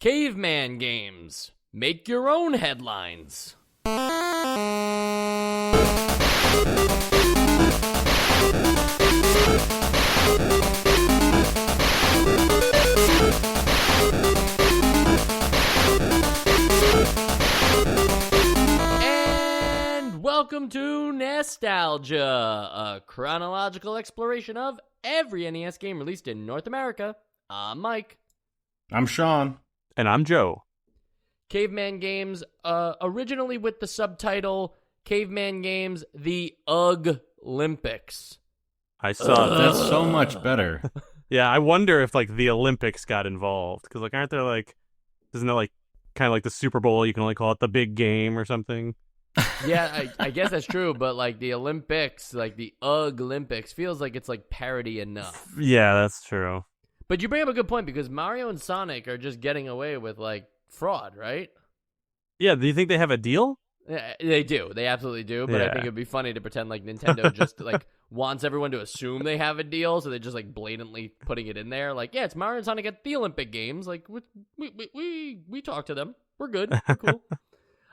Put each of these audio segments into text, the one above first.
Caveman Games. Make your own headlines. And welcome to Nostalgia, a chronological exploration of every NES game released in North America. I'm Mike. I'm Sean. And I'm Joe. Caveman Games, originally with the subtitle Caveman Games, The Olympics. I saw That's so much better. Yeah, I wonder if the Olympics got involved because aren't there isn't it kind of like the Super Bowl? You can only call it the big game or something. Yeah, I guess that's true, but the Olympics, the Olympics, feels like it's parody enough. Yeah, that's true. But you bring up a good point because Mario and Sonic are just getting away with fraud, right? Yeah, do you think they have a deal? Yeah, they do. They absolutely do. But I think it'd be funny to pretend Nintendo just wants everyone to assume they have a deal, so they're just blatantly putting it in there. Yeah, it's Mario and Sonic at the Olympic Games. We talk to them. We're good. We're cool.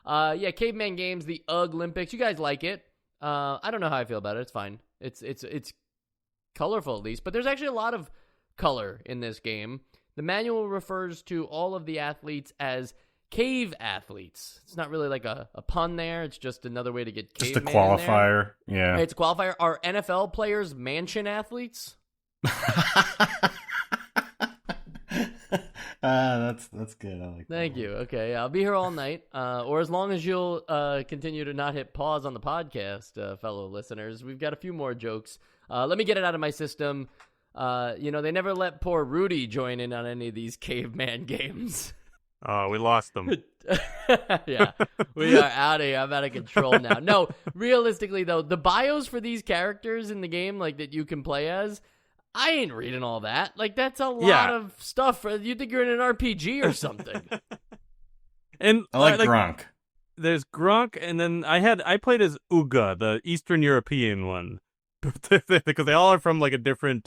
Yeah, Caveman Games, the Olympics. You guys like it? I don't know how I feel about it. It's fine. It's colorful at least, but there's actually a lot of color in this game. The manual refers to all of the athletes as cave athletes. It's not really a pun there. It's just another way to get just caveman a qualifier. Yeah, it's a qualifier. Are NFL players mansion athletes? That's good. I like that. Thank you. Okay, I'll be here all night, or as long as you'll continue to not hit pause on the podcast, fellow listeners. We've got a few more jokes. Let me get it out of my system. They never let poor Rudy join in on any of these caveman games. Oh, we lost them. Yeah, we are out of here. I'm out of control now. No, realistically, though, the bios for these characters in the game, that you can play as, I ain't reading all that. That's a lot of stuff. You think you're in an RPG or something. And I like Gronk. There's Gronk, and then I played as Uga, the Eastern European one. Because they all are from a different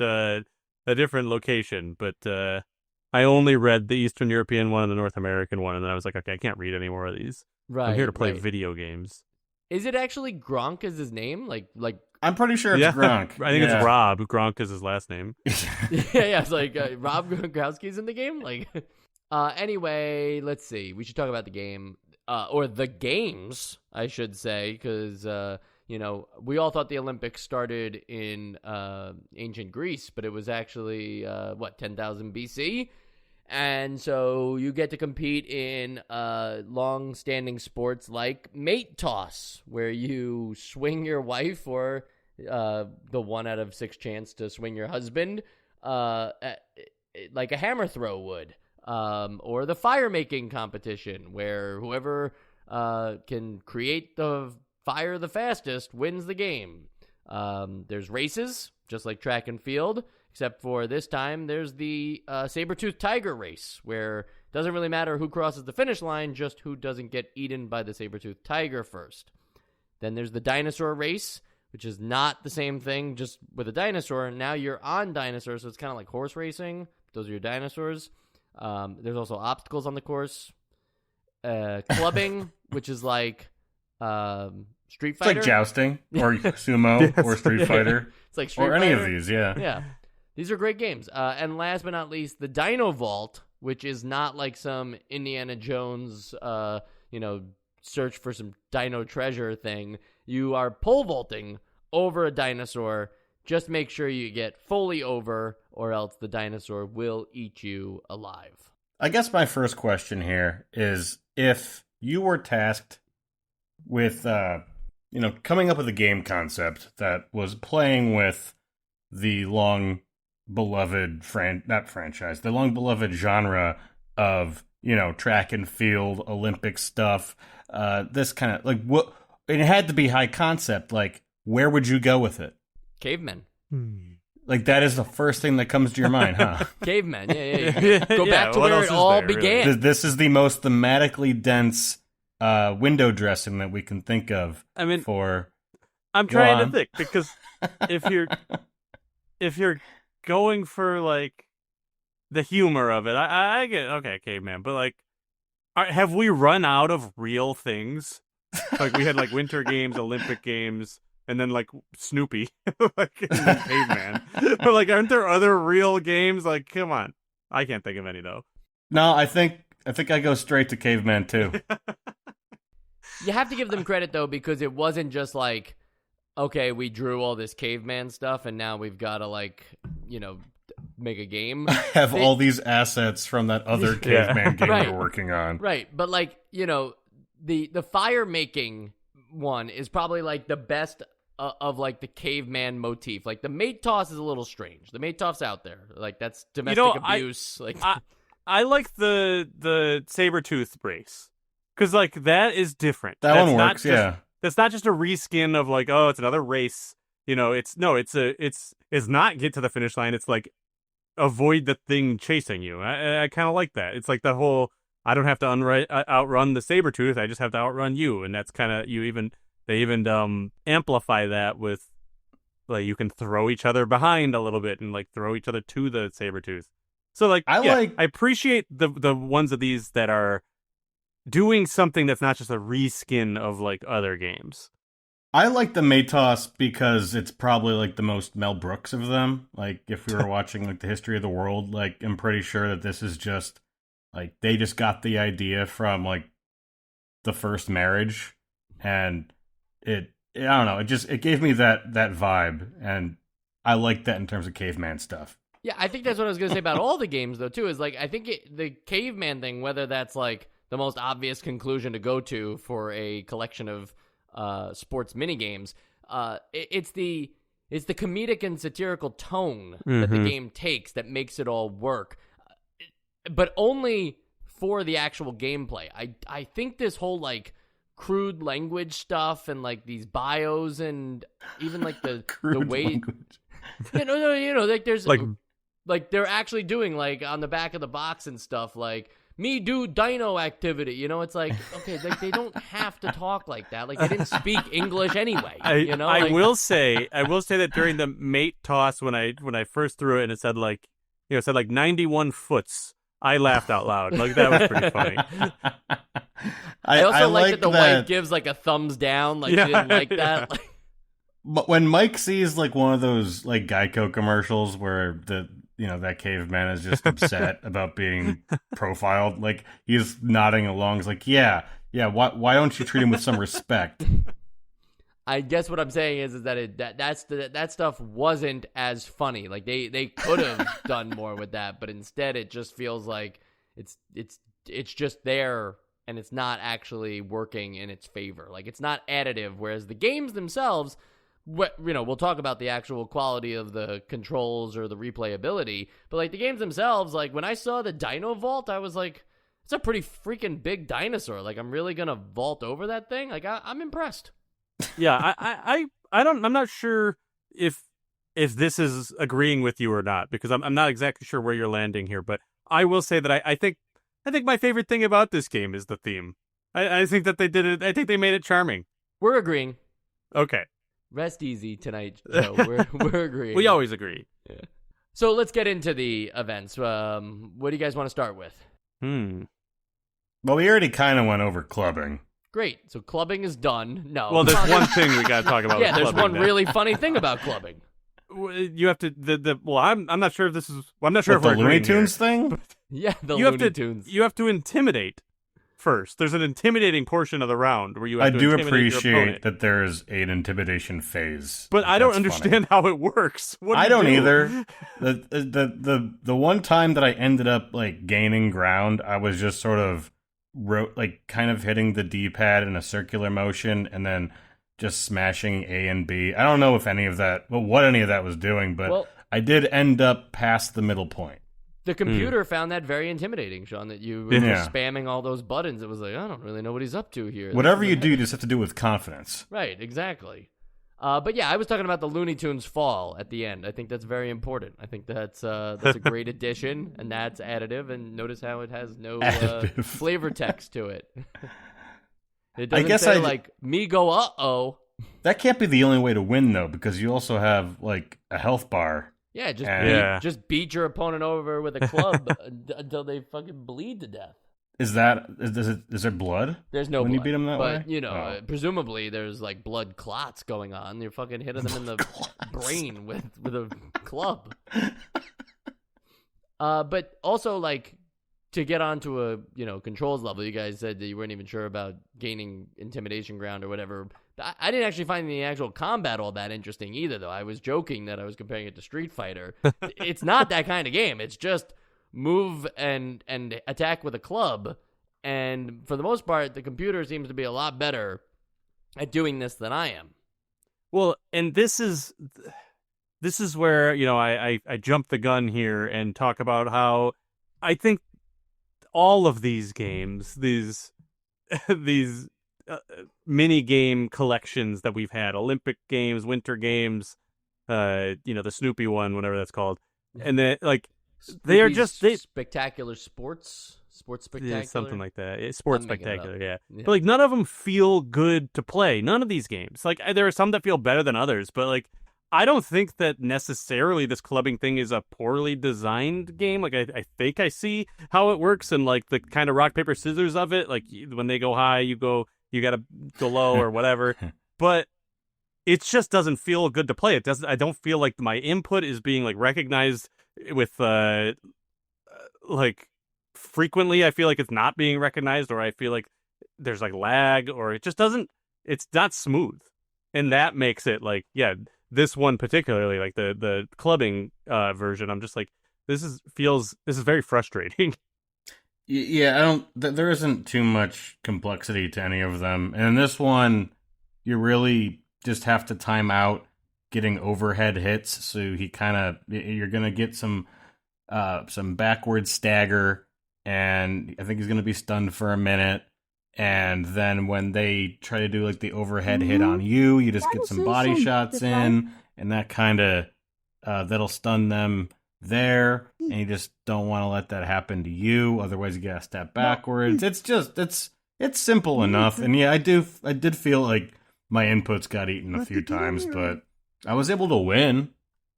location, but I only read the Eastern European one and the North American one, and then I was like, okay, I can't read any more of these. Right, I'm here to play video games. Is it actually Gronk is his name? I'm pretty sure it's Gronk. I think it's Rob. Gronk is his last name. yeah, it's Rob Gronkowski's in the game. Anyway, let's see. We should talk about the game, or the games, I should say, because we all thought the Olympics started in ancient Greece, but it was actually 10,000 BC. And so you get to compete in long-standing sports like mate toss, where you swing your wife or the 1 out of 6 chance to swing your husband like a hammer throw would. Or the fire-making competition, where whoever can create the fire the fastest wins the game. There's races, just like track and field, except for this time there's the saber-toothed tiger race, where it doesn't really matter who crosses the finish line, just who doesn't get eaten by the saber-toothed tiger first. Then there's the dinosaur race, which is not the same thing, just with a dinosaur. Now you're on dinosaurs, so it's kind of like horse racing. Those are your dinosaurs. There's also obstacles on the course. Clubbing, which is Street Fighter. It's like jousting or sumo or Street Fighter. It's like Street or Fighter. Any of these, yeah. Yeah. These are great games. And last but not least, the Dino Vault, which is not like some Indiana Jones, search for some dino treasure thing. You are pole vaulting over a dinosaur. Just make sure you get fully over, or else the dinosaur will eat you alive. I guess my first question here is, if you were tasked with, coming up with a game concept that was playing with the long-beloved the long-beloved genre of, track and field, Olympic stuff, this kind of, what, it had to be high concept, where would you go with it? Cavemen. That is the first thing that comes to your mind, huh? Cavemen, yeah. Go back to where it all began. Really? This is the most thematically dense window dressing that we can think of. I'm trying to think, because if you're going for the humor of it. I get okay, Caveman, but like, have we run out of real things? Like we had like Winter Games, Olympic Games, and then like Snoopy, like and then Caveman. But like, aren't there other real games? Like, come on, I can't think of any though. No, I think I go straight to Caveman too. You have to give them credit though, because it wasn't just like, okay, we drew all this caveman stuff and now we've got to like, make a game. I have all these assets from that other Caveman game Right. we're working on. Right. But like, the fire making one is probably like the best of like the caveman motif. Like the mate toss is a little strange. The mate toss out there. Like that's domestic abuse. I like the saber tooth brace. Because like that is different. That one works, yeah. That's not just a reskin of like, oh, it's another race. It's not get to the finish line. It's like avoid the thing chasing you. I kind of like that. It's like the whole I don't have to outrun the saber tooth. I just have to outrun you, and that's kind of they even amplify that with like you can throw each other behind a little bit and like throw each other to the saber tooth. So like I appreciate the ones of these that are doing something that's not just a reskin of like other games. I like the Matos because it's probably like the most Mel Brooks of them. Like if we were watching like the history of the world, like I'm pretty sure that this is just like they just got the idea from like the first marriage, and I don't know, it gave me that vibe, and I like that in terms of caveman stuff. Yeah, I think that's what I was going to say about all the games though too, is like I think the caveman thing, whether that's like the most obvious conclusion to go to for a collection of sports minigames, it's the comedic and satirical tone that the game takes that makes it all work, but only for the actual gameplay. I think this whole like crude language stuff and like these bios and even like the way like there's like they're actually doing like on the back of the box and stuff like me do dino activity, it's like, okay, like they don't have to talk like that. Like they didn't speak English anyway, I will say that during the mate toss when I first threw it and it said like 91 foots, I laughed out loud. Like that was pretty funny. I also like that the wife gives like a thumbs down, like she didn't like that. But when Mike sees like one of those like Geico commercials where that caveman is just upset about being profiled, like he's nodding along. He's like, yeah. Why don't you treat him with some respect? I guess what I'm saying is that that stuff wasn't as funny. Like they could have done more with that, but instead it just feels like it's just there and it's not actually working in its favor. Like it's not additive. Whereas the games themselves, we'll talk about the actual quality of the controls or the replayability, but like the games themselves, like when I saw the Dino Vault, I was like, it's a pretty freaking big dinosaur. Like I'm really gonna vault over that thing. Like I'm impressed. Yeah, I'm not sure if this is agreeing with you or not, because I'm not exactly sure where you're landing here, but I will say that I think my favorite thing about this game is the theme. I think that they did it. I think they made it charming. We're agreeing. Okay. Rest easy tonight. No, we're agreeing. We always agree. Yeah. So let's get into the events. What do you guys want to start with? Well, we already kind of went over clubbing. Great. So clubbing is done. No. Well, there's one thing we got to talk about. Yeah, there's one then. really funny thing about clubbing. You have to I'm not sure if this is. Well, I'm not sure if we're the Looney agreeing Tunes here. thing. Yeah, the Looney Tunes. You have to intimidate first. There's an intimidating portion of the round where you have I to do intimidate your appreciate opponent. that there's an intimidation phase, but I don't understand how it works. What do I you don't do? either. The one time that I ended up like gaining ground, I was just sort of kind of hitting the D-pad in a circular motion and then just smashing A and B. I don't know if what any of that was doing, but I did end up past the middle point. The computer found that very intimidating, Sean, that you were spamming all those buttons. It was like, I don't really know what he's up to here. Whatever you do, you just have to do it with confidence. Right, exactly. But yeah, I was talking about the Looney Tunes fall at the end. I think that's very important. I think that's a great addition, and that's additive. And notice how it has no flavor text to it. It doesn't say like, me go, uh-oh. That can't be the only way to win, though, because you also have like a health bar Yeah, And just beat your opponent over with a club until they fucking bleed to death. is there blood? There's no when blood, you beat them that but way? presumably there's like blood clots going on. You're fucking hitting them in the brain with a club. But also, like, to get onto a controls level, you guys said that you weren't even sure about gaining intimidation ground or whatever. I didn't actually find the actual combat all that interesting either, though. I was joking that I was comparing it to Street Fighter. It's not that kind of game. It's just move and attack with a club. And for the most part, the computer seems to be a lot better at doing this than I am. Well, and this is where, I jump the gun here and talk about how I think all of these games, these mini game collections that we've had, Olympic Games, Winter Games, the Snoopy one, whatever that's called, and then they are just spectacular sports spectacular, yeah, something like that. It's sports spectacular, yeah. Yeah. But none of them feel good to play. None of these games. There are some that feel better than others, but I don't think that necessarily this clubbing thing is a poorly designed game. I think I see how it works and the kind of rock, paper, scissors of it. When they go high, you gotta go low or whatever. But it just doesn't feel good to play. I don't feel like my input is being recognized with frequently. I feel like it's not being recognized, or I feel like there's lag, or it just doesn't. It's not smooth, and that makes it this one particularly, the clubbing version, I'm just this is very frustrating. Yeah, there isn't too much complexity to any of them. And in this one, you really just have to time out getting overhead hits. So you're going to get some backward stagger, and I think he's going to be stunned for a minute. And then when they try to do the overhead hit on you, you just get some body shots in, and that kind of that'll stun them there. And you just don't want to let that happen to you, otherwise you gotta step backwards. It's simple enough, and yeah, I did feel like my inputs got eaten a few times, but I was able to win.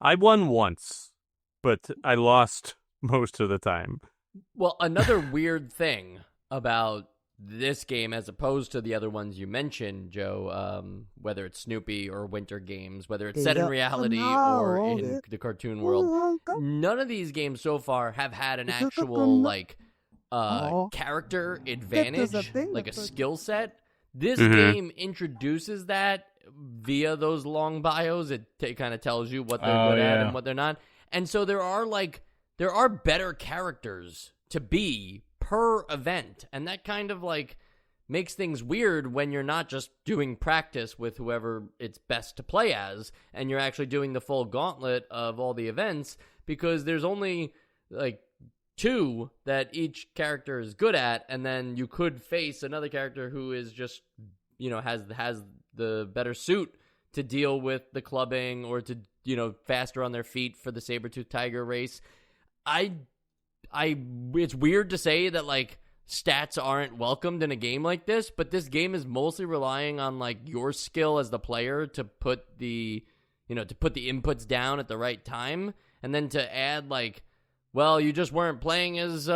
I won once, but I lost most of the time. Well, another weird thing about this game, as opposed to the other ones you mentioned, Joe, whether it's Snoopy or Winter Games, whether it's set in reality or in the cartoon world, none of these games so far have had an actual character advantage, like a skill set. This game introduces that via those long bios. It kind of tells you what they're good at and what they're not, and so there are better characters to be per event, and that kind of makes things weird when you're not just doing practice with whoever it's best to play as, and you're actually doing the full gauntlet of all the events, because there's only two that each character is good at, and then you could face another character who is just has the better suit to deal with the clubbing, or to faster on their feet for the saber-tooth tiger race. It's weird to say that stats aren't welcomed in a game like this, but this game is mostly relying on your skill as the player to put the inputs down at the right time, and then to add you just weren't playing as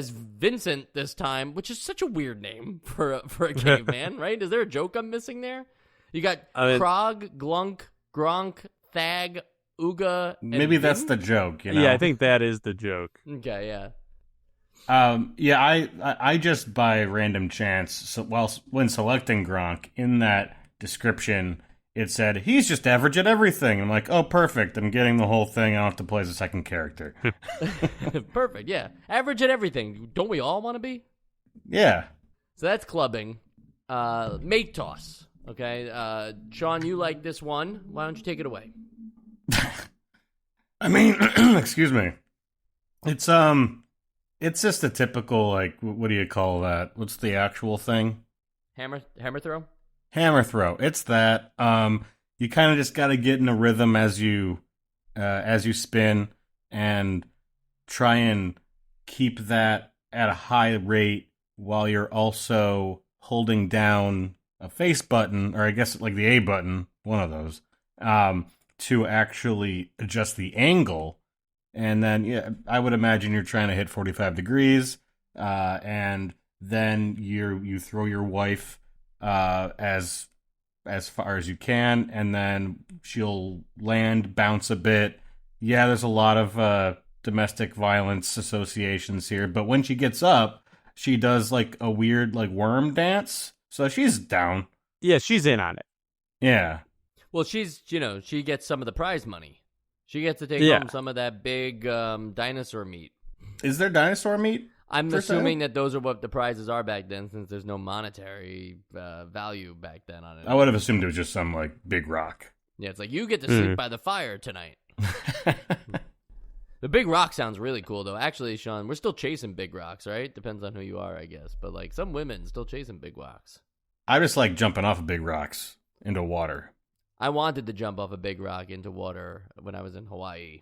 Vincent this time, which is such a weird name for a caveman, right? Is there a joke I'm missing there? You got Krog, Glunk, Gronk, Thag, Uga, and maybe that's the joke. Yeah, I think that is the joke. Okay, yeah. I just by random chance, when selecting Gronk, in that description, it said he's just average at everything. I'm like, oh, perfect. I'm getting the whole thing. I don't have to play as a second character. Perfect, yeah. Average at everything. Don't we all want to be? Yeah. So that's clubbing. Mate toss. Okay, Sean, you like this one. Why don't you take it away? I mean, excuse me. It's just a typical what do you call that? What's the actual thing? Hammer throw? Hammer throw. It's that. You kind of just got to get in a rhythm as you spin, and try and keep that at a high rate while you're also holding down a face button, or I guess the A button, one of those. to actually adjust the angle. And then, I would imagine you're trying to hit 45 degrees, and then you throw your wife as far as you can, and then she'll land, bounce a bit. Yeah, there's a lot of domestic violence associations here, but when she gets up, she does like a weird like worm dance, so she's down. Yeah, she's in on it. Yeah. Well, she gets some of the prize money. She gets to take home some of that big dinosaur meat. Is there dinosaur meat? I'm assuming that those are what the prizes are back then, since there's no monetary value back then on it. I would have assumed it was just some like big rock. Yeah, it's like you get to sleep by the fire tonight. The big rock sounds really cool, though. Actually, Sean, we're still chasing big rocks, right? Depends on who you are, I guess. But like some women still chasing big rocks. I just like jumping off of big rocks into water. I wanted to jump off a big rock into water when I was in Hawaii,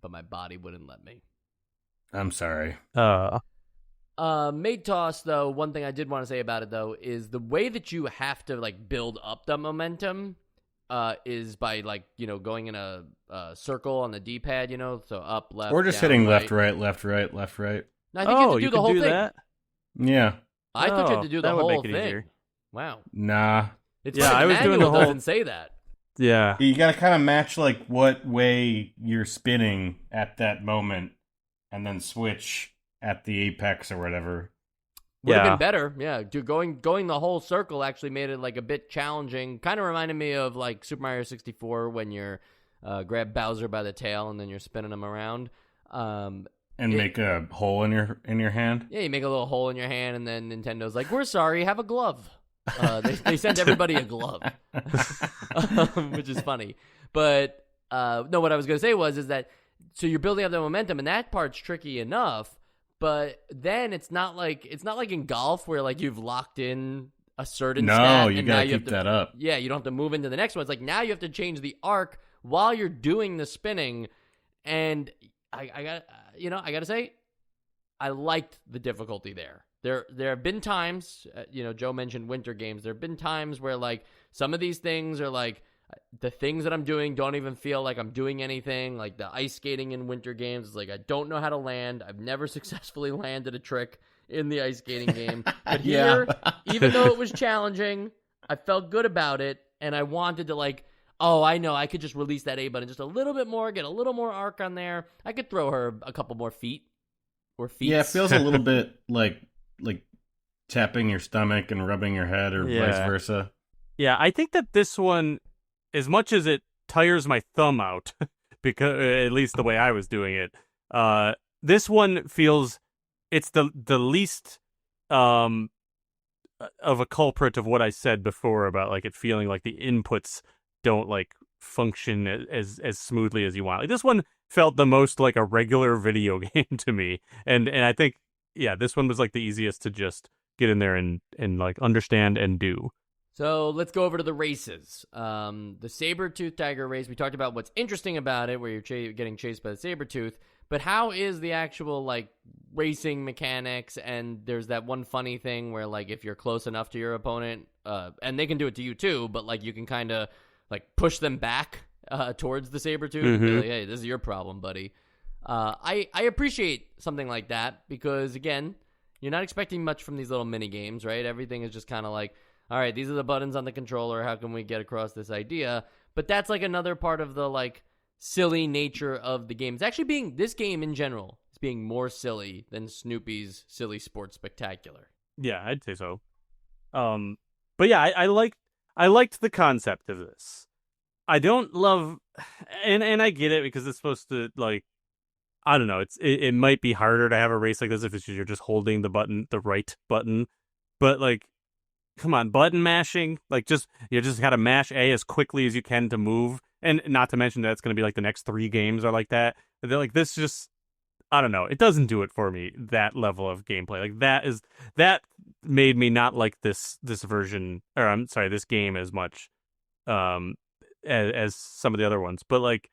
but my body wouldn't let me. I'm sorry. Mate toss, though, one thing I did want to say about it, though, is the way that you have to like build up the momentum is by like, going in a circle on the D-pad, so up, left, or just down, hitting right. left, right, left, right, left, right. No, I think you have to do the whole thing. That? Yeah. I thought you had to do the that would whole make it thing. easier. Wow. Nah. It's Yeah, funny, I was doing the manual whole- doesn't say that. Yeah. You gotta kind of match like what way you're spinning at that moment, and then switch at the apex or whatever. Would have been better, yeah. Dude, going the whole circle actually made it like a bit challenging. Kind of reminded me of like Super Mario 64 when you're grab Bowser by the tail and then you're spinning him around. And make a hole in your hand. Yeah, you make a little hole in your hand, and then Nintendo's like, "We're sorry, have a glove." They sent everybody a glove, which is funny. But no, what I was going to say is that so you're building up the momentum, and that part's tricky enough. But then it's not like in golf where like you've locked in a certain stat. No, you and gotta now you keep that up. Yeah, you don't have to move into the next one. It's like now you have to change the arc while you're doing the spinning. And I gotta say, I liked the difficulty there. There have been times, Joe mentioned winter games. There have been times where like some of these things are like the things that I'm doing don't even feel like I'm doing anything. Like the ice skating in winter games is like I don't know how to land. I've never successfully landed a trick in the ice skating game. But here, even though it was challenging, I felt good about it, and I wanted to like, oh, I know I could just release that A button just a little bit more, get a little more arc on there. I could throw her a couple more feet or feet. Yeah, it feels a little bit like tapping your stomach and rubbing your head, or vice versa. Yeah, I think that this one, as much as it tires my thumb out, because at least the way I was doing it, this one feels it's the least of a culprit of what I said before about like it feeling like the inputs don't like function as smoothly as you want. Like this one felt the most like a regular video game to me, and I think this one was like the easiest to just get in there and like understand and do. So let's go over to the races. The saber-tooth tiger race, we talked about what's interesting about it, where you're getting chased by the saber-tooth, but how is the actual, like, racing mechanics? And there's that one funny thing where, like, if you're close enough to your opponent, and they can do it to you too, but, like, you can kind of, like, push them back towards the saber-tooth and be like, hey, this is your problem, buddy. I appreciate something like that because, again, you're not expecting much from these little mini-games, right? Everything is just kind of like, all right, these are the buttons on the controller. How can we get across this idea? But that's like another part of the like silly nature of the game. It's actually this game in general is being more silly than Snoopy's Silly Sports Spectacular. Yeah, I'd say so. But yeah, I liked the concept of this. I don't love, and I get it because it's supposed to like, I don't know. It might be harder to have a race like this if you're just holding the right button, but like. Come on, button mashing. Like, you just gotta mash A as quickly as you can to move. And not to mention that it's going to be like the next 3 games are like that. They're like, this just, I don't know. It doesn't do it for me, that level of gameplay. Like, that made me not like this version, or I'm sorry, this game as much as some of the other ones. But, like,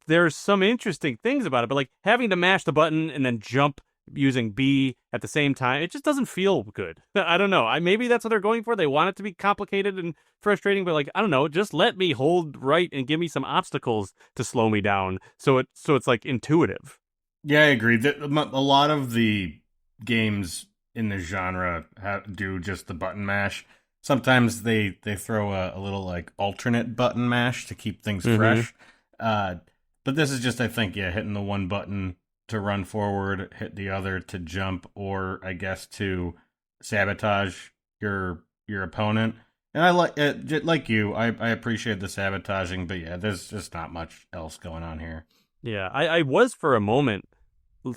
there's some interesting things about it. But, like, having to mash the button and then jump using B at the same time. It just doesn't feel good. I don't know. Maybe that's what they're going for. They want it to be complicated and frustrating, but like, I don't know, just let me hold right and give me some obstacles to slow me down so it's like intuitive. Yeah, I agree. A lot of the games in the genre do just the button mash. Sometimes they throw a little like alternate button mash to keep things fresh. But this is just, I think, hitting the one button to run forward, hit the other to jump, or I guess to sabotage your opponent. And I like you. I appreciate the sabotaging, but yeah, there's just not much else going on here. Yeah, I was for a moment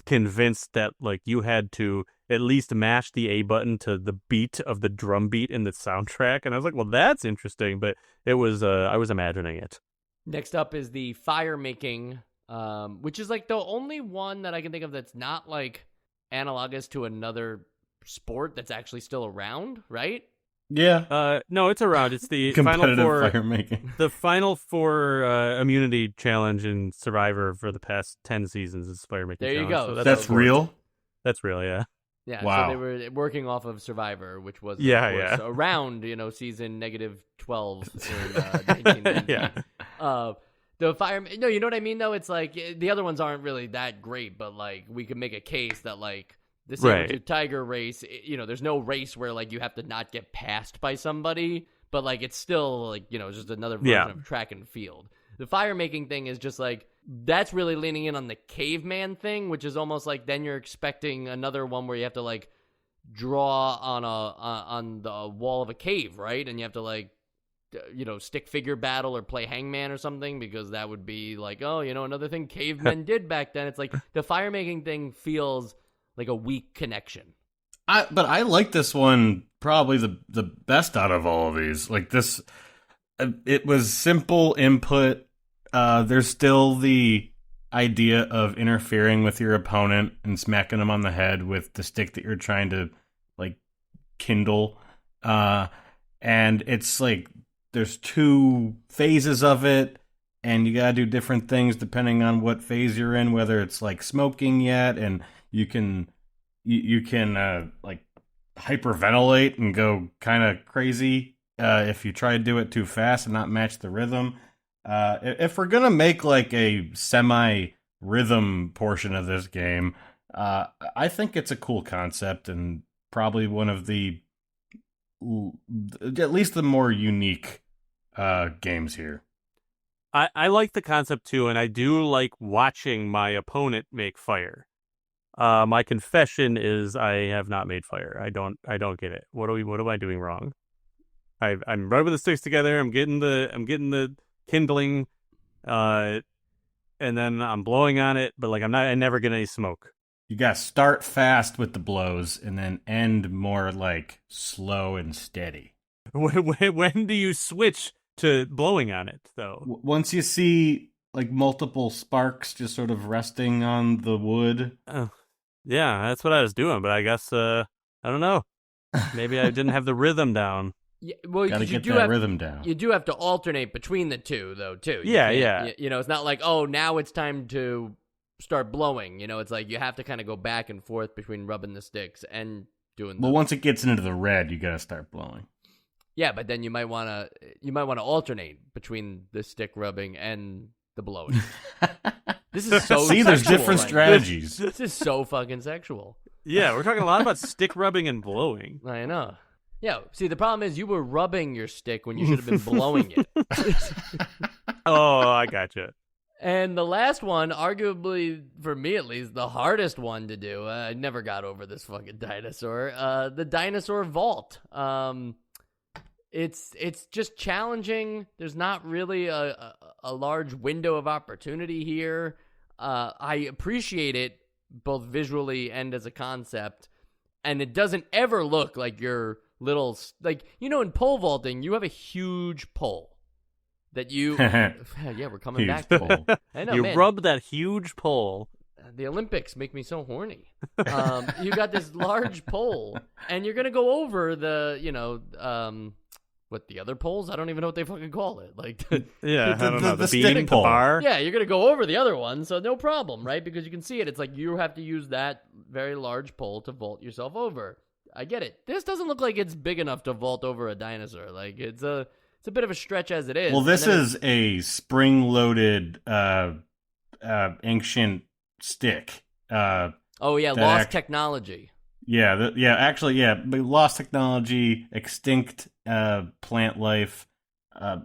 convinced that like you had to at least mash the A button to the beat of the drum beat in the soundtrack, and I was like, well, that's interesting, but it was I was imagining it. Next up is the fire making, which is like the only one that I can think of that's not like analogous to another sport that's actually still around, right? Yeah. No, it's around. It's the competitive Final Four, fire making. the Final Four immunity challenge in Survivor for the past 10 seasons is fire making. There you challenge, go. So that's real? That's real, yeah. Yeah, wow. So they were working off of Survivor, which was around season -12 in 1990. Yeah. The fire. No, you know what I mean though. It's like the other ones aren't really that great, but like we could make a case that like the saber-tooth tiger race. There's no race where like you have to not get passed by somebody, but like it's still like just another version of track and field. The fire making thing is just like that's really leaning in on the caveman thing, which is almost like then you're expecting another one where you have to like draw on the wall of a cave, right? And you have to like stick figure battle or play hangman or something, because that would be like another thing cavemen did back then. It's like the fire making thing feels like a weak connection. But I like this one probably the best out of all of these. Like this, it was simple input. There's still the idea of interfering with your opponent and smacking them on the head with the stick that you're trying to like kindle. And it's like there's 2 phases of it, and you gotta do different things depending on what phase you're in, whether it's like smoking yet, and you can like hyperventilate and go kind of crazy if you try to do it too fast and not match the rhythm. If we're gonna make like a semi-rhythm portion of this game, I think it's a cool concept and probably one of the at least the more unique games here. I like the concept too, and I do like watching my opponent make fire. My confession is I have not made fire. I don't get it. What am I doing wrong? I'm rubbing the sticks together. I'm getting the kindling, and then I'm blowing on it, but like I never get any smoke. You gotta start fast with the blows and then end more like slow and steady. When do you switch to blowing on it, though? Once you see like multiple sparks just sort of resting on the wood. Yeah, that's what I was doing, but I guess I don't know. Maybe I didn't have the rhythm down. Yeah, well, gotta get that rhythm down. You do have to alternate between the two, though, too. Yeah. It's not like, now it's time to start blowing. It's like you have to kind of go back and forth between rubbing the sticks and doing. Well, once it gets into the red, you gotta start blowing. Yeah, but then you might want to alternate between the stick rubbing and the blowing. This is so. See, there's different strategies. This is so fucking sexual. Yeah, we're talking a lot about stick rubbing and blowing. I know. Yeah. See, the problem is you were rubbing your stick when you should have been blowing it. Oh, I gotcha. And the last one, arguably, for me at least, the hardest one to do. I never got over this fucking dinosaur. The dinosaur vault. It's just challenging. There's not really a large window of opportunity here. I appreciate it both visually and as a concept. And it doesn't ever look like your little... Like, in pole vaulting, you have a huge pole. That you, yeah, we're coming back to it. I know, you man. rub that huge pole. The Olympics make me so horny. You got this large pole, and you're gonna go over the, what the other poles? I don't even know what they fucking call it. Like, Yeah, I don't know. The stick beam, the pole. bar. yeah, you're gonna go over the other one, so no problem, right? Because you can see it. It's like you have to use that very large pole to vault yourself over. I get it. This doesn't look like it's big enough to vault over a dinosaur. Like it's a bit of a stretch as it is. Well, this is a spring-loaded ancient stick. Oh yeah, lost technology. Yeah, but lost technology, extinct plant life.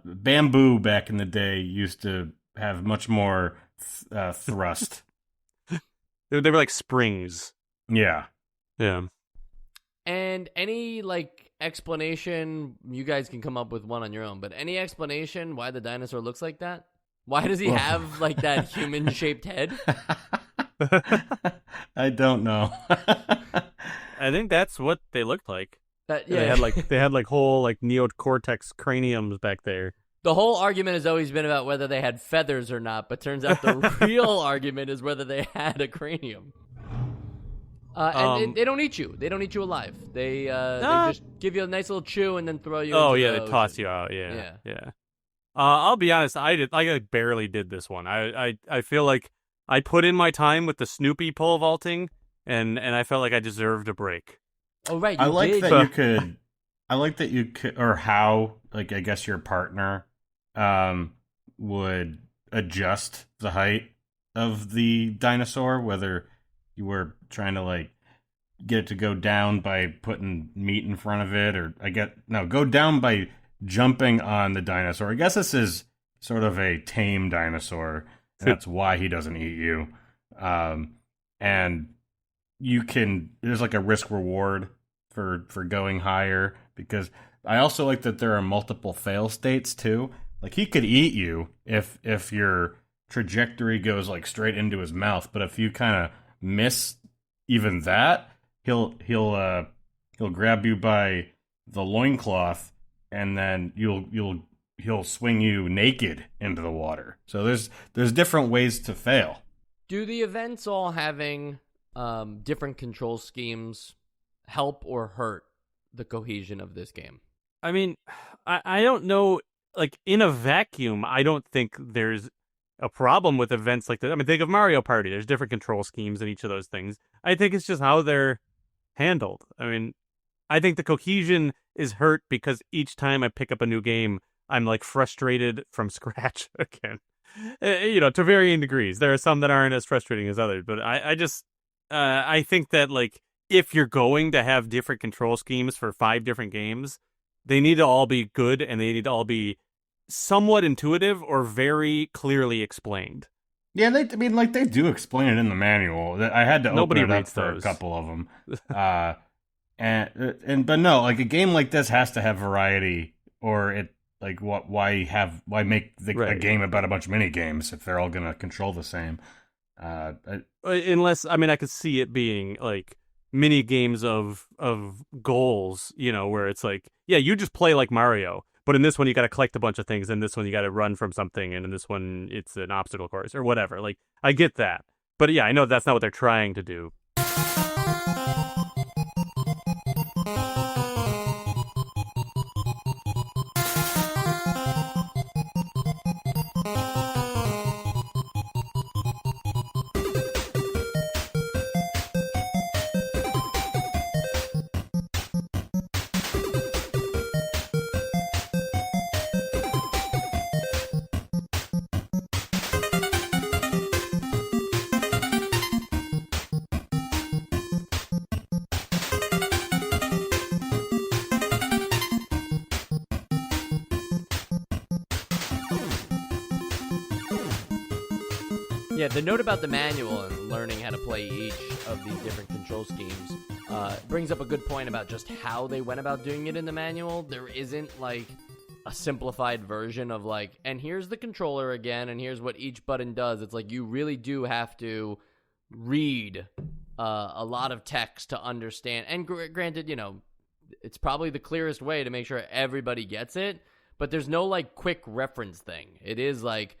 Bamboo back in the day used to have much more thrust. They were like springs. Yeah. Yeah. And any like explanation, you guys can come up with one on your own, but any explanation why the dinosaur looks like that? Why does he have like that human-shaped head? I don't know. I think that's what they looked like. Yeah. They had like whole like neocortex craniums back there. The whole argument has always been about whether they had feathers or not, but turns out the real argument is whether they had a cranium. And they don't eat you. They don't eat you alive. They just give you a nice little chew and then throw you. Oh into yeah, the they toss ocean. you out. Yeah. I'll be honest. I barely did this one. I feel like I put in my time with the Snoopy pole vaulting, and I felt like I deserved a break. Oh right, I like did. that you could. I like that you could, or how, like, I guess your partner would adjust the height of the dinosaur, whether you were trying to like get it to go down by putting meat in front of it, or go down by jumping on the dinosaur. I guess this is sort of a tame dinosaur, and that's why he doesn't eat you. And you can, there's like a risk reward for going higher, because I also like that there are multiple fail states too. Like he could eat you if your trajectory goes like straight into his mouth, but if you kind of miss even that, he'll grab you by the loincloth, and then he'll swing you naked into the water. So there's different ways to fail. Do the events all having different control schemes help or hurt the cohesion of this game? I mean, I don't know. Like in a vacuum, I don't think there's a problem with events like that. I mean, think of Mario Party. There's different control schemes in each of those things. I think it's just how they're handled. I mean, I think the cohesion is hurt because each time I pick up a new game, I'm like frustrated from scratch again. To varying degrees. There are some that aren't as frustrating as others, but I think that like if you're going to have different control schemes for 5 different games, they need to all be good, and they need to all be somewhat intuitive or very clearly explained. Yeah, they do explain it in the manual. I had to Nobody open it up reads for those. a couple of them. But no, like a game like this has to have variety, or it like why make a game about a bunch of mini games if they're all going to control the same? Unless, I mean, I could see it being like mini games of goals, where it's like, yeah, you just play like Mario, but in this one you got to collect a bunch of things, and this one you got to run from something, and in this one it's an obstacle course or whatever. Like, I get that, but yeah, I know that's not what they're trying to do. Yeah, the note about the manual and learning how to play each of these different control schemes brings up a good point about just how they went about doing it in the manual. There isn't like a simplified version of like, and here's the controller again, and here's what each button does. It's like you really do have to read a lot of text to understand. And granted, it's probably the clearest way to make sure everybody gets it, but there's no like quick reference thing. It is like,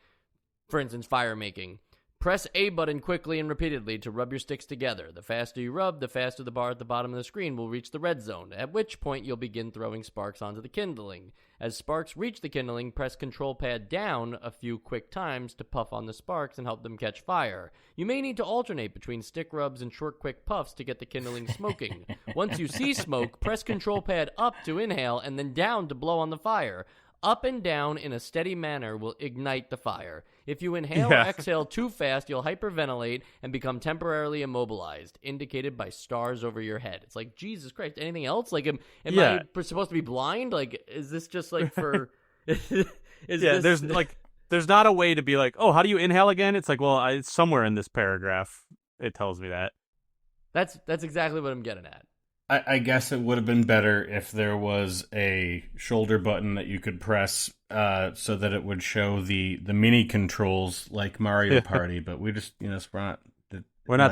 for instance, fire making. Press A button quickly and repeatedly to rub your sticks together. The faster you rub, the faster the bar at the bottom of the screen will reach the red zone, at which point you'll begin throwing sparks onto the kindling. As sparks reach the kindling, press control pad down a few quick times to puff on the sparks and help them catch fire. You may need to alternate between stick rubs and short quick puffs to get the kindling smoking. Once you see smoke, press control pad up to inhale and then down to blow on the fire. Up and down in a steady manner will ignite the fire. If you inhale or exhale too fast, you'll hyperventilate and become temporarily immobilized, indicated by stars over your head. It's like, Jesus Christ, anything else? Like, am I supposed to be blind? Like, is this just like for... There's not a way to be like, oh, how do you inhale again? It's like, well, it's somewhere in this paragraph it tells me that. That's exactly what I'm getting at. I guess it would have been better if there was a shoulder button that you could press so that it would show the mini controls like Mario Party, but we just, we're not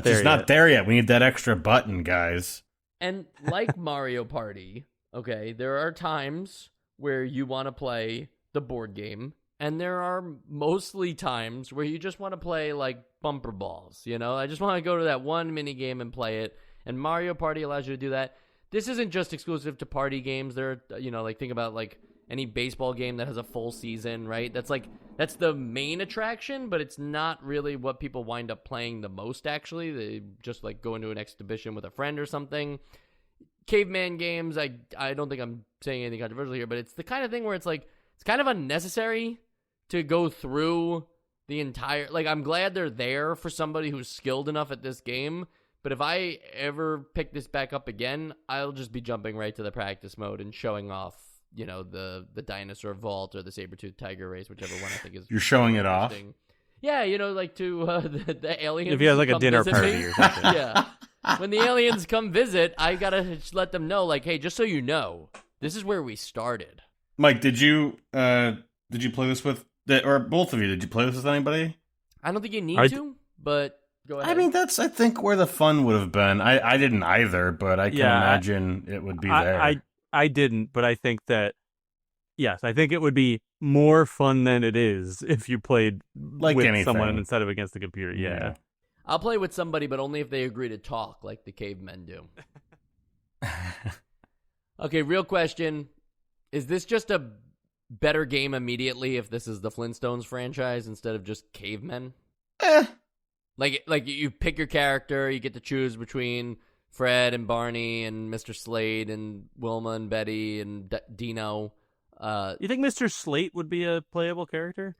there yet. Not there yet. We need that extra button, guys. And like Mario Party, okay, there are times where you want to play the board game, and there are mostly times where you just want to play like bumper balls, I just want to go to that one mini game and play it. And Mario Party allows you to do that. This isn't just exclusive to party games. There are, think about like any baseball game that has a full season, right? That's the main attraction, but it's not really what people wind up playing the most, actually. They just like go into an exhibition with a friend or something. Caveman Games, I don't think I'm saying anything controversial here, but it's the kind of thing where it's like, it's kind of unnecessary to go through the entire, like, I'm glad they're there for somebody who's skilled enough at this game. But if I ever pick this back up again, I'll just be jumping right to the practice mode and showing off, the dinosaur vault or the saber-toothed tiger race, whichever one I think is. You're showing it off? Yeah, like to the aliens. If you have like a dinner party or something. Yeah. When the aliens come visit, I gotta let them know, like, hey, just so you know, this is where we started. Mike, did you play this with, or both of you, did you play this with anybody? I don't think you need to, but... Go ahead. I mean, that's, I think, where the fun would have been. I didn't either, but I can imagine it would be there. I didn't, but I think that, yes, I think it would be more fun than it is if you played like with someone instead of against the computer. Yeah. I'll play with somebody, but only if they agree to talk like the cavemen do. Okay, real question. Is this just a better game immediately if this is the Flintstones franchise instead of just Cavemen? Like you pick your character, you get to choose between Fred and Barney and Mr. Slade and Wilma and Betty and Dino. You think Mr. Slate would be a playable character?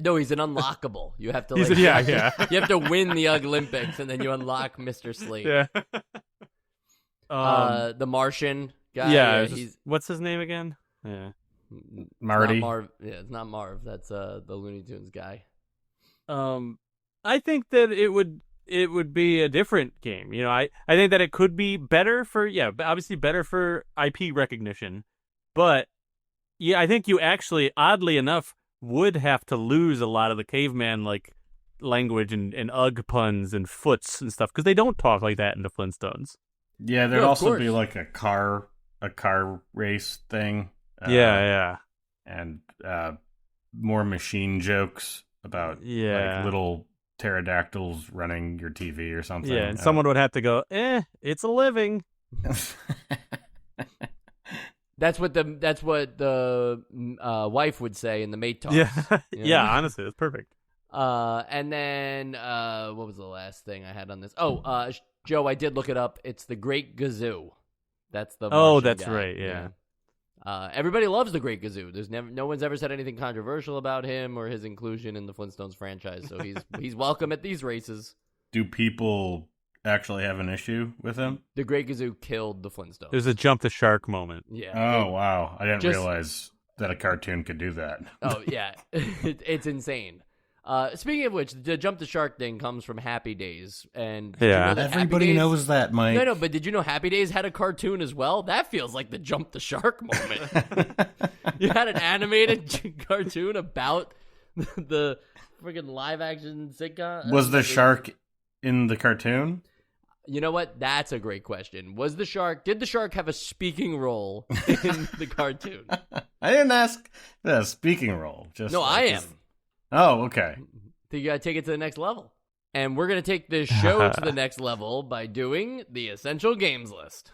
No, he's an unlockable. You have to you have to win the Olympics and then you unlock Mr. Slate. Yeah. The Martian guy. Yeah, what's his name again? Yeah. Marty. It's not Marv. That's the Looney Tunes guy. I think that it would be a different game. I think that it could be better for, obviously better for IP recognition. But, I think you actually, oddly enough, would have to lose a lot of the caveman, like, language and Ugg puns and foots and stuff, because they don't talk like that in the Flintstones. Yeah, there'd also be, like, a car race thing. Yeah. And more machine jokes about, like, little pterodactyls running your TV or something. Yeah, and someone would have to go, it's a living. That's what the wife would say in the mate talks. Yeah, yeah. Honestly, it's perfect. And then what was the last thing I had on this? Oh, Joe, I did look it up. It's the Great Gazoo. That's the Martian that's guy. right. Yeah. Everybody loves the Great Gazoo. There's no one's ever said anything controversial about him or his inclusion in the Flintstones franchise. So he's welcome at these races. Do people actually have an issue with him? The Great Gazoo killed the Flintstones. There's a jump the shark moment. Yeah. Oh wow! I didn't realize that a cartoon could do that. Oh yeah, it's insane. Speaking of which, the jump the shark thing comes from Happy Days, and everybody knows that, Mike. No, but did you know Happy Days had a cartoon as well? That feels like the jump the shark moment. You had an animated cartoon about the freaking live action sitcom. Was the shark in the cartoon? You know what? That's a great question. Did the shark have a speaking role in the cartoon? I didn't ask the speaking role. I am. Oh, okay. you got to take it to the next level. And we're going to take this show to the next level by doing the Essential Games list.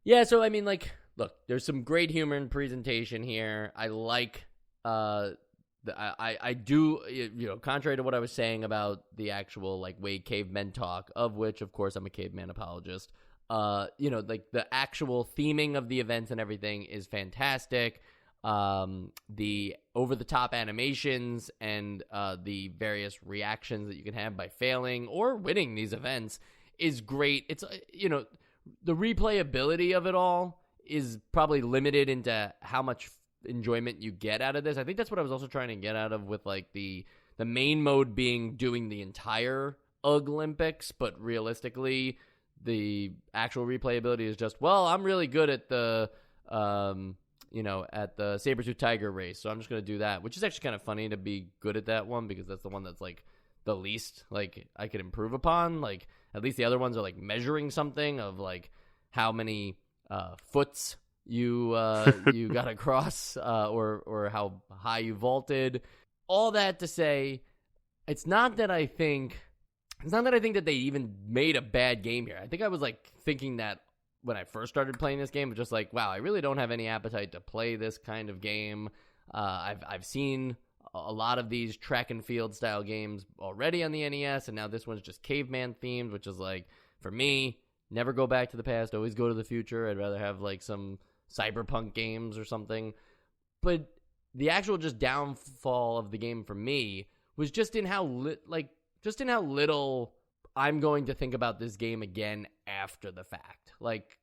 Yeah, so I mean, like, look, there's some great humor in presentation here. I like, I do, you know, contrary to what I was saying about the actual, like, way cavemen talk, of which, of course, I'm a caveman apologist. You know, like, the actual theming of the events and everything is fantastic. The over-the-top animations and the various reactions that you can have by failing or winning these events is great. It's, you know, the replayability of it all is probably limited into how much enjoyment you get out of this. I think that's what I was also trying to get out of with, like, the main mode being doing the entire UGG Olympics, but realistically, the actual replayability is just, well, I'm really good at the, you know, at the saber-tooth tiger race, so I'm just going to do that, which is actually kind of funny to be good at that one, because that's the one that's, like, the least, like, I could improve upon. Like, at least the other ones are, like, measuring something of, like, how many foots you got across, or how high you vaulted. All that to say, it's not that I think that they even made a bad game here. I think I was, like, thinking that when I first started playing this game, just like, wow, I really don't have any appetite to play this kind of game. I've seen a lot of these track and field style games already on the NES, and now this one's just caveman themed, which is, like, for me, never go back to the past, always go to the future. I'd rather have, like, some cyberpunk games or something. But the actual just downfall of the game for me was just in how little I'm going to think about this game again after the fact. Like,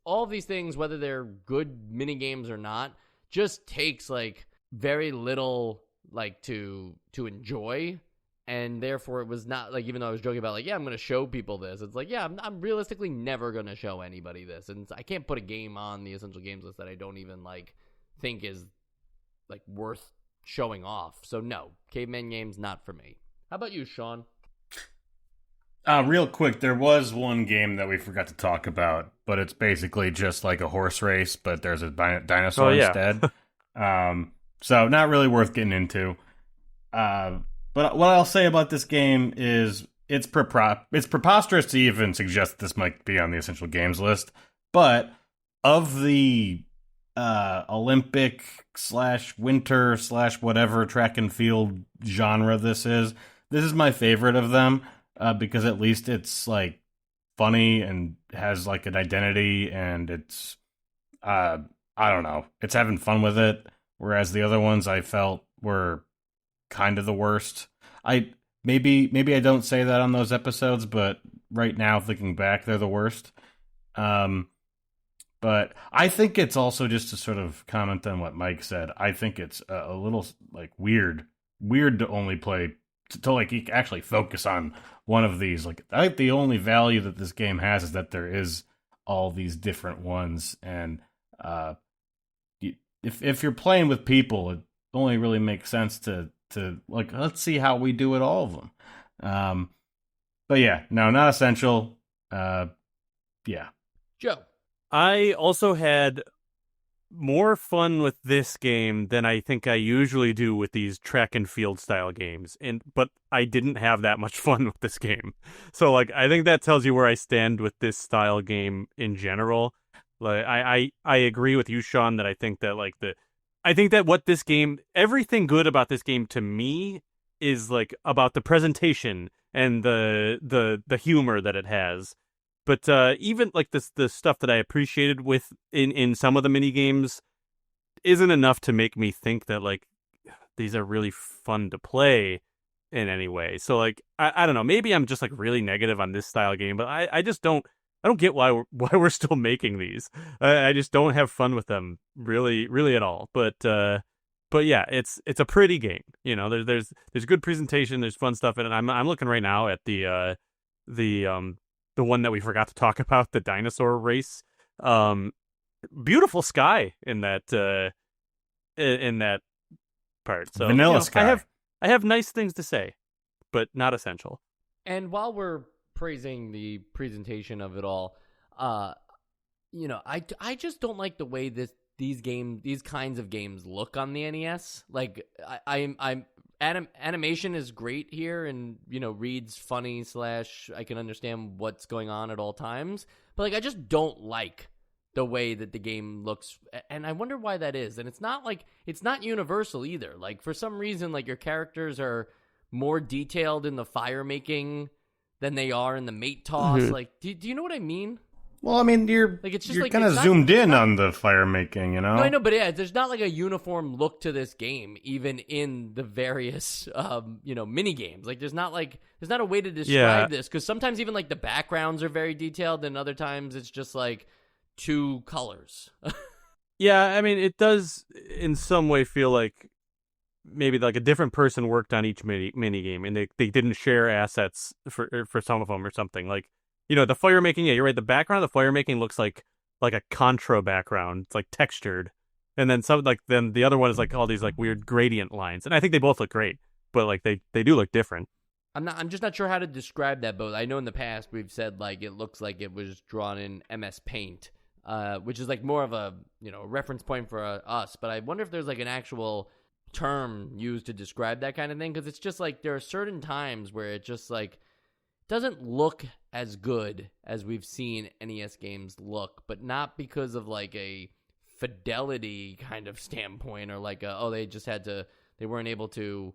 all these things, whether they're good mini games or not, just takes, like, very little, like, to enjoy. And therefore it was not, like, even though I was joking about, like, yeah, I'm going to show people this, it's like, yeah, I'm realistically never going to show anybody this. And I can't put a game on the Essential Games list that I don't even, like, think is, like, worth showing off. So no, Caveman Games, not for me. How about you, Sean? Real quick, there was one game that we forgot to talk about, but it's basically just like a horse race, but there's a dinosaur instead. So not really worth getting into. But what I'll say about this game is it's preposterous to even suggest this might be on the Essential Games list. But of the Olympic / winter / whatever track and field genre this is my favorite of them. Because at least it's, like, funny and has, like, an identity, and it's, I don't know, it's having fun with it, whereas the other ones I felt were kind of the worst. Maybe I don't say that on those episodes, but right now, thinking back, they're the worst. But I think it's also, just to sort of comment on what Mike said, I think it's a little, like, weird to only play, to like, actually focus on one of these. Like, I think the only value that this game has is that there is all these different ones, and if you're playing with people, it only really makes sense to like, let's see how we do at all of them. But yeah, no, not essential. Yeah. Joe. I also had more fun with this game than I think I usually do with these track and field style games, but I didn't have that much fun with this game. So, like, I think that tells you where I stand with this style game in general. Like, I agree with you, Sean, that I think that what this game, everything good about this game to me is, like, about the presentation and the humor that it has. But even, like, the stuff that I appreciated with in some of the mini games isn't enough to make me think that, like, these are really fun to play in any way. So, like, I don't know. Maybe I'm just, like, really negative on this style game, but I just don't get why we're still making these. I just don't have fun with them really at all. But yeah, it's a pretty game. You know, there's good presentation, there's fun stuff in it. I'm looking right now at the one that we forgot to talk about, the dinosaur race. Beautiful sky in that part. So, Vanilla Sky. I have nice things to say, but not essential. And while we're praising the presentation of it all, you know, I just don't like the way these kinds of games look on the NES. Like animation is great here, and reads funny / I can understand what's going on at all times. But like I just don't like the way that the game looks, and I wonder why that is. And it's not universal either. Like for some reason, like your characters are more detailed in the fire making than they are in the mate toss. Mm-hmm. Like, do you know what I mean? Well, I mean, you're kind of zoomed in on the fire making, No, I know, but yeah, there's not like a uniform look to this game, even in the various, mini games. Like, there's not a way to describe this, because sometimes even like the backgrounds are very detailed, and other times it's just like 2 colors. Yeah, I mean, it does in some way feel like maybe like a different person worked on each mini game, and they didn't share assets for some of them or something. Like, the fire making, yeah, you're right. The background of the fire making looks like a Contra background. It's like textured. And then then the other one is like all these like weird gradient lines. And I think they both look great, but like they do look different. I'm just not sure how to describe that, but I know in the past we've said like it looks like it was drawn in MS Paint, which is like more of a, reference point for us. But I wonder if there's like an actual term used to describe that kind of thing, because it's just like there are certain times where it just like doesn't look as good as we've seen NES games look, but not because of like a fidelity kind of standpoint, or like they weren't able to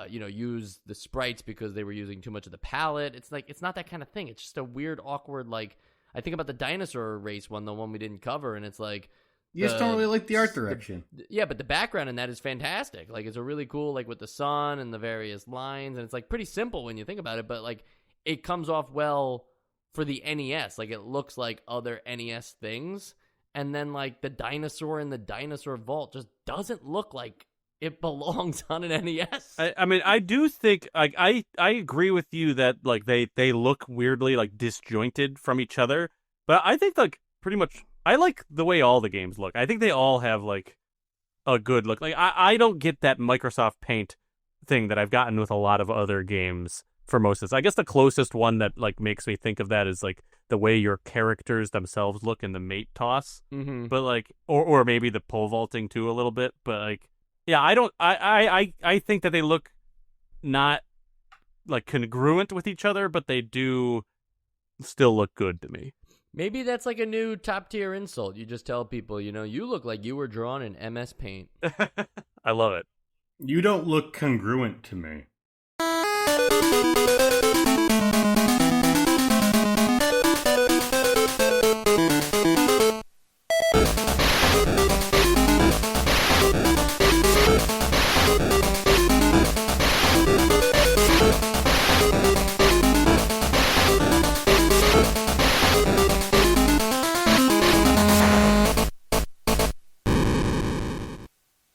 use the sprites because they were using too much of the palette. It's like, it's not that kind of thing. It's just a weird, awkward, like, I think about the dinosaur race one, the one we didn't cover, and it's like, you just don't really like the art direction. Yeah, but the background in that is fantastic. Like, it's a really cool, like, with the sun and the various lines, and it's, like, pretty simple when you think about it, but, like, it comes off well for the NES. Like, it looks like other NES things, and then, like, the dinosaur in the dinosaur vault just doesn't look like it belongs on an NES. I mean, I do think, like, I agree with you that, like, they look weirdly, like, disjointed from each other, but I think, like, pretty much, I like the way all the games look. I think they all have, like, a good look. Like, I don't get that Microsoft Paint thing that I've gotten with a lot of other games for most of this. I guess the closest one that, like, makes me think of that is, like, the way your characters themselves look in the mate toss. Mm-hmm. But, like, or maybe the pole vaulting, too, a little bit. But, like, yeah, I think that they look not, like, congruent with each other, but they do still look good to me. Maybe that's like a new top tier insult. You just tell people, you look like you were drawn in MS Paint. I love it. You don't look congruent to me.